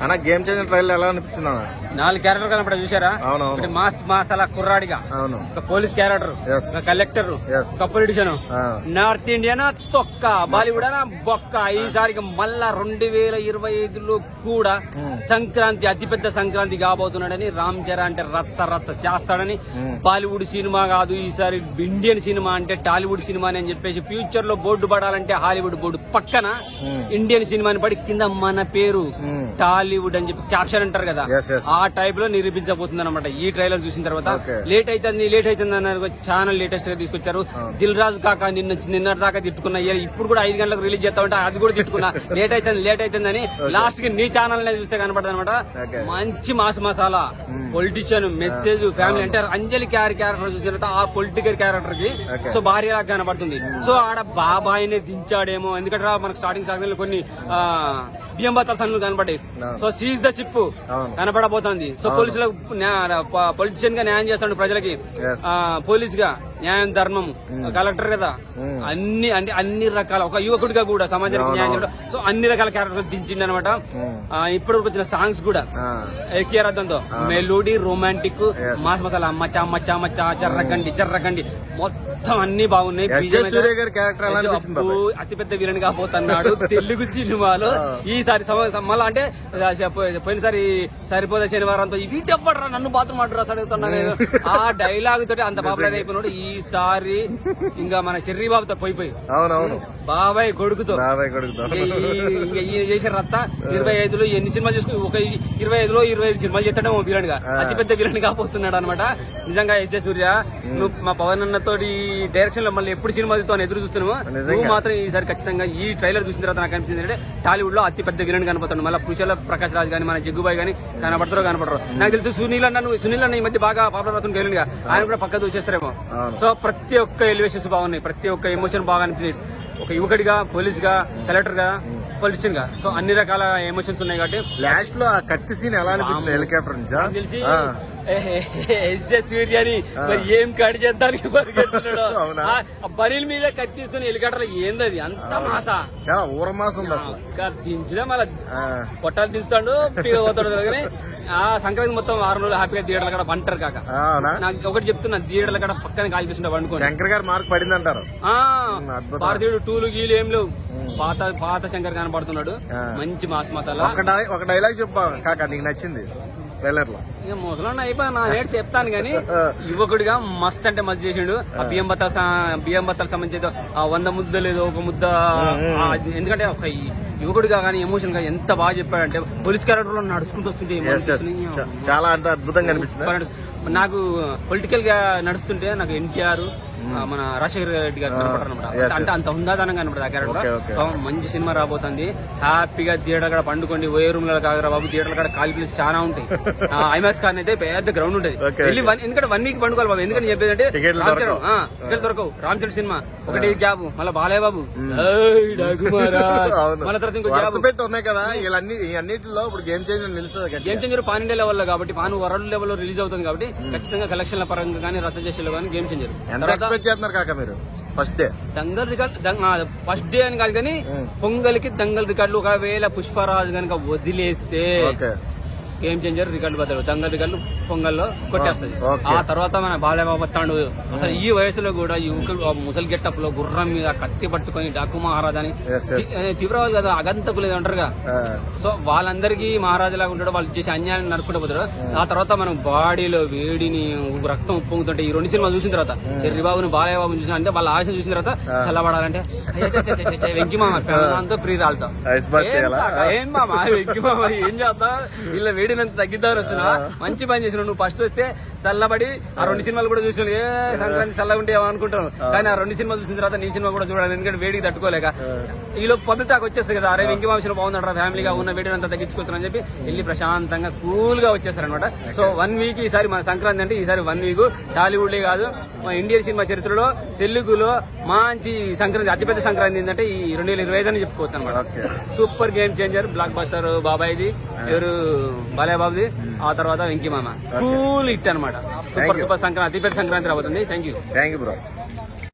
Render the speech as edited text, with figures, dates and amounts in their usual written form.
అన్న game changer trailer ఎలా అనిపించింది అన్న? 4 క్యారెక్టర్ కనపడ చూసారా? ఒకటి మాస్ అలా కుర్రాడిగా, ఒక పోలీస్ క్యారెక్టర్, ఒక కలెక్టర్, ఒక పొలిటిషియన్, నార్త్ ఇండియన్ తొక్క, బాలీవుడ్ అనా బొక్క. ఈసారికి మళ్ళా 2025లో కూడా సంక్రాంతి అతిపెద్ద సంక్రాంతి కాబోతున్నాడని రామ్ చరణ్ అంటే రచ్చ చేస్తాడని. బాలీవుడ్ సినిమా కాదు ఈసారి ఇండియన్ సినిమా అంటే టాలీవుడ్ సినిమా అని చెప్పేసి ఫ్యూచర్ లో బోర్డు పడాలంటే హాలీవుడ్ బోర్డు పక్కన ఇండియన్ సినిమాని పడి కింద మన పేరు టాలీవుడ్ అని చెప్పి క్యాప్షన్ అంటారు కదా, ఆ టైప్ లో నిరూపించబోతుంది అనమాట ఈ ట్రైలర్ చూసిన తర్వాత. లేట్ అవుతుంది అన్నారు, చాలా లేటెస్ట్ గా తీసుకొచ్చారు. దిల్ రాజు కాక నిన్న దాకా తిట్టుకున్నా, ఇప్పుడు కూడా 5 గంటలకు రిలీజ్ చేస్తా ఉంటే అది కూడా తిట్టుకున్నా. లేట్ అవుతుందని లాస్ట్ కి నీ ఛానల్ చూస్తే కనపడదు అనమాట. మంచి మసాలా పొలిటీషియన్ మెసేజ్ ఫ్యామిలీ అంటే అంజలి క్యారెక్టర్ చూసిన తర్వాత ఆ పొలిటికల్ క్యారెక్టర్ కి సో భార్యలాగా కనపడుతుంది. సో ఆడ బాబాయినే దించాడేమో, ఎందుకంటే మనకు స్టార్టింగ్ కొన్ని బియ్యం బత్తాల సన్నులు కనపడే. సో సీజ్ ద షిప్ కనపడబోతోంది. సో పోలీసులకు పొలిటీషియన్ గా న్యాయం చేస్తాడు ప్రజలకి, పోలీస్ గా న్యాయం ధర్మం, కలెక్టర్ కదా అన్ని రకాల ఒక యువకుడిగా కూడా సమాజానికి న్యాయం చేయడం. సో అన్ని రకాల క్యారెక్టర్ దించింది అనమాట. ఇప్పుడు వచ్చిన సాంగ్స్ కూడా ఏకీరథంతో మెలోడీ, రొమాంటిక్, మాస్ మసాలా, మచ్చా మచ్చా మచ్చా, చర్రకండి మొత్తం అన్ని బాగున్నాయి. అతిపెద్ద విలన్ కాబోతున్నాడు తెలుగు సినిమాలో ఈసారి. మళ్ళా అంటే పోయినసారి సరిపోదా శనివారంతో వీటెప్పడరా నన్ను బాత్రూమ్ ఆర్డర్ అడుగుతున్నాను ఆ డైలాగ్ తోటి అంత పాపులర్ అయిపోయినాడు. ఈసారి ఇంకా మన చెర్రీ బాబుతో పోయిపోయి బాబాయ్ కొడుకుతో ఈయన చేసే రత్త 25లో ఎన్ని సినిమాలు చేసుకుని ఒక 25లో 25 సినిమాలు చేస్తాడేమో విలన్ గా, అతిపెద్ద విలన్ కాబోతున్నాడు అనమాట. నిజంగా ఎస్జే సూర్య, నువ్వు మా పవన్ అన్నతో డైరెక్షన్ లో మళ్ళీ ఎప్పుడు సినిమా ఎదురు చూస్తున్నావు, నువ్వు మాత్రం ఈసారి ఖచ్చితంగా ఈ ట్రైలర్ చూసిన తర్వాత నాకు అనిపించింది అంటే టాలీవుడ్ లో అతి పెద్ద విలన్ కనపడుతున్నాడు. మళ్ళీ పుషల ప్రకాష్ రాజ్ గానీ మన జగ్గుబాయ్ గానీ కనపడరు. నాకు తెలుసు సునీల్ అన్న ఈ మధ్య బాగా పాపులర్ అవుతుంది విలన్ గా, ఆయన కూడా పక్క దూసేస్తారేమో. సో ప్రతి ఒక్క ఎలివేషన్స్ బాగున్నాయి, ప్రతి ఒక్క ఎమోషన్ బాగా అనిపించింది. ఒక యువకుడిగా, పోలీస్ గా, కలెక్టర్ గా, పొలిటీషియన్ గా, సో అన్ని రకాల ఎమోషన్స్ ఉన్నాయి. కాబట్టి లాస్ట్ లో కత్తి సీన్ ఎలా అనిపించింది హెలికాప్టర్ నుంచి తెలిసి ఎస్జే సూర్యని మరి ఏం కడి చేద్దానికి పరిగెడుతున్నాడు. బరీల మీద కత్తి తీసుకుని హెలికాప్టర్ ఏందది అంత మాసా, చాలా ఊరమాసం దించడం మళ్ళీ పొట్టాలు దించుతాడు పోతాడు. కానీ ఆ సంక్రాంతి మొత్తం 6 రోజులు హ్యాపీగా థియేటర్ల కాడ పంటారు కాక. నాకు ఒకటి చెప్తున్నా, థియేటర్ల కాడ పక్కన కాల్పిస్తుంటే పండుకో. శంకర్ గారు మార్క్ పడింది అంటారు. భారతీయుడు 2లు గీలు ఏం లేవు, పాత శంకర్ కనపడుతున్నాడు. మంచి మాస్ మసాలా. ఒక డైలాగ్ చెప్పా కాక నీకు నచ్చింది ట్రైలర్ లో? ఇక ముసలోన్న అయిపోయి నా నేర్చి చెప్తాను కానీ యువకుడిగా మస్త్ అంటే మస్తు చేసిండు. ఆ బియ్యం బత్తాలు సంబంధించి 100 ముద్ద లేదు ఒక ముద్ద, ఎందుకంటే ఒక యువకుడిగా కానీ ఎమోషన్ గా ఎంత బాగా చెప్పాడంటే పోలీస్ క్యారెక్టర్ లో నడుచుకుంటూ వస్తుంటే చాలా అంటే అద్భుతంగా అనిపించింది నాకు. పొలిటికల్ గా నడుస్తుంటే నాకు ఎన్టీఆర్, మన రాజశేఖర్ రెడ్డి గారు కనపడరు అనమాట. అంటే అంత హుందాదనంగా కనపడదు ఆ క్యారెక్టర్. మంచి సినిమా రాబోతుంది. హ్యాపీగా థియేటర్ కాడ పండుకోండి. ఓఏ రూమ్ లో కాగరా బాబు, థియేటర్ కాడ కాల్ ప్లేస్ చాలా ఉంటాయి. ఐమాక్స్ కార్ అయితే పెద్ద గ్రౌండ్ ఉంటుంది. ఎందుకంటే 1 వీక్ పండుకోవాలి బాబు. ఎందుకంటే చెప్పేదంటే టికెట్ దొరకవు. రామ్ చరణ్ సినిమా ఒకటి గ్యాబ్, మళ్ళీ బాలయ్య బాబు, మళ్ళీ తర్వాత ఇంకో గ్యాబ్ ఉన్నాయి కదా. అన్నింటిలో ఇప్పుడు గేమ్ చేంజర్ నిలుస్తుంది. Game changer pan India level కాబట్టి, పాన్ వరల్డ్ లెవెల్ లో రిలీజ్ అవుతుంది కాబట్టి ఖచ్చితంగా కలెక్షన్ల పరంగా కానీ రచ్చ చేసేలో కానీ గేమ్ చేంజర్. చేస్తున్నారు కాక మీరు first day Dangal record, first day అని కాదు కానీ పొంగల్కి దంగల్ రికార్డులు ఒకవేళ పుష్పరాజు కనుక వదిలేస్తే గేమ్ చేంజర్ రికార్డు బదులు దంగల్ రికార్డు పొంగల్లో కొట్టేస్తుంది. ఆ తర్వాత మన బాలయ్య వస్తాడు. అసలు ఈ వయసులో కూడా యువకుడు ముసలి గెట్టప్ లో గుర్రం మీద కత్తి పట్టుకుని డాకు మహారాజా అని తీవ్రవాదు కదా, అగంతకులు అంటారుగా. సో వాళ్ళందరికీ మహారాజులాగా ఉంటాడు. వాళ్ళు చేసే అన్యాయాన్ని నరుకుంటూ పోతారు. ఆ తర్వాత మనం బాడీలో వేడిని రక్తం ఉప్పొంగుతుంటే ఈ 2 సినిమాలు చూసిన తర్వాత చెర్రిబాబుని బాలయ్య బాబుని చూసిన అంటే వాళ్ళ ఆశ చూసిన తర్వాత చల్లబడాలంటే వెంకి మామ అంతా ప్రియురాలతో ఏం మామ వెంకి మామ ఏం చేస్తా వీళ్ళ వేడినంత తగ్గిద్దామని వస్తున్నా. మంచి పని చేసిన నువ్వు. ఫస్ట్ వస్తే చల్లబడి ఆ 2 సినిమాలు కూడా చూసిన సంక్రాంతి చల్లగా ఉంటే అనుకుంటాను. కానీ ఆ 2 సినిమాలు చూసిన తర్వాత నీ సినిమా కూడా చూడాలి, ఎందుకంటే వేడికి తట్టుకోలేక. ఈలో పబ్లిక్ టాక్ వచ్చేస్తుంది కదా, అరే వెంకి మామ సినిమా బాగుందంటారా, ఫ్యామిలీగా ఉన్న వేడిని అంతా తగ్గించుకోవచ్చు చెప్పి వెళ్ళి ప్రశాంతంగా కూల్ గా వచ్చేస్తారనమాట. సో 1 వీక్ ఈసారి మన సంక్రాంతి అంటే ఈసారి 1 వీక్ టాలీవుడ్ కాదు మన ఇండియన్ సినిమా చరిత్రలో తెలుగులో మంచి సంక్రాంతి, అతిపెద్ద సంక్రాంతి ఏంటంటే ఈ 2025 అని చెప్పుకోవచ్చు అనమాట. Super game changer, blockbuster బాబాయ్ది, ఎవరు బాలయ్య బాబుది, ఆ తర్వాత వెంకి మామ కూల్ హిట్ అనమాట. సూపర్ సంక్రాంతి, అతిపెద్ద సంక్రాంతి రాబోతుంది. Thank you bro.